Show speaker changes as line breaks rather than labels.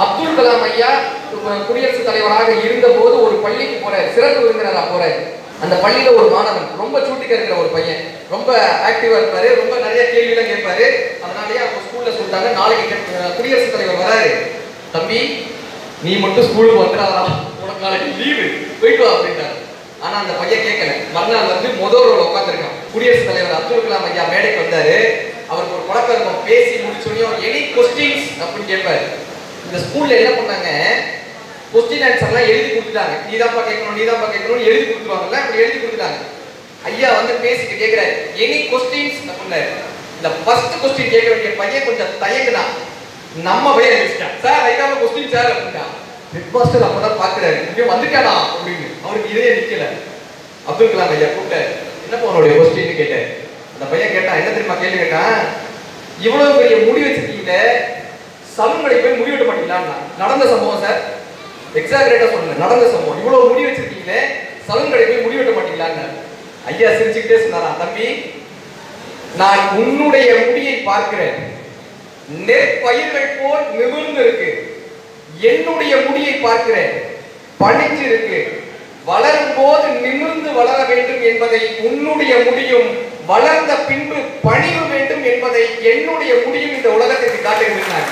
அப்துல் கலாம் ஐயா குடியரசுத் தலைவராக இருந்த போது ஒரு பள்ளிக்கு போறாரு, சிறப்பு விருந்தினரா போறாரு. அந்த பள்ளியில ஒரு மாணவன் ரொம்ப சூட்டிக்க இருக்கிற ஒரு பையன், ரொம்ப ஆக்டிவா இருப்பாரு, ரொம்ப நிறைய கேள்வி எல்லாம் கேட்பாரு. அதனாலயே அவங்க ஸ்கூல்ல சொல்லிட்டாங்க, நாளைக்கு குடியரசுத் தலைவர் வராரு, தம்பி நீ மட்டும் ஸ்கூலுக்கு வந்துடாதா, உனக்கு நாளைக்கு லீவு, போயிட்டு வா அப்படின்ட்டாரு. ஆனா அந்த பையன் கேட்கல. மறுநாள் வந்து முதல் ரோல உட்காந்துருக்கான். குடியரசுத் தலைவர் அப்துல் கலாம் ஐயா மேடைக்கு வந்தாரு. அவருக்கு ஒரு பழக்கம் இருக்கும், பேசி முடிச்சோனையும் எனி கொஸ்டின்ஸ் அப்படின்னு கேட்பாரு. இந்த ஸ்கூல்ல என்ன பண்ணாங்க, கொஸ்டின் ஆன்சர்லாம் எழுதி கொடுத்துட்டாங்க. நீதான்ப்பா கேட்கணும் எழுதி கொடுத்துருவாங்கல்ல, அப்படி எழுதி கொடுத்துட்டாங்க. ஐயா வந்து பேசிட்டு கேட்கிறாரு, எனி கொஸ்டின்ஸ் அப்படின்னாரு. இந்த ஃபர்ஸ்ட் கொஸ்டின் கேட்க வேண்டிய பையன் கொஞ்சம் தயங்குதான். நம்ம பையன் எழுதிட்டான், சார் ஐயாவை கொஸ்டின் சார் அப்படின்னா. ஹெட் மாஸ்டர் அப்பதான் பாக்குறாரு, இங்க வந்துட்டானா அப்படின்னு. அவருக்கு இதே நிக்கல. அப்துல் கலாம் ஐயா கூப்பிட்டாரு, என்னப்பா உன்னுடைய கொஸ்டின் கேட்டாரு. அந்த பையன் கேட்டான், என்ன தெரியுமா கேள்வி கேட்டான், இவ்வளவு பெரிய முடி வச்சிருக்கீங்க, சலூன்களை போய் முடி வெட்ட மாட்டீங்களான்னா. நடந்த சம்பவம் சார், எக்ஸாக்ரேட்டா சொல்லுங்க, நடந்த சம்பவம். இவ்வளவு முடி வச்சிருக்கீங்க, சலூன்களை போய் முடி வெட்ட மாட்டீங்களான்னு. ஐயா சிரிச்சுக்கிட்டே சொன்னாரா, தம்பி நான் உன்னுடைய முடியை பார்க்கிறேன், நெற்பயிர்கள் போல் நிமிர்ந்து இருக்கு. என்னுடைய முடியை பார்க்கிறேன், பணிஞ்சு இருக்கு. வளரும் போது நிமிர்ந்து வளர வேண்டும் என்பதை உன்னுடைய முடியும், வளர்ந்த பின்பு பணிவு வேண்டும் என்பதை என்னுடைய முடியும் இந்த உலகத்திற்கு காட்டுகிறார்.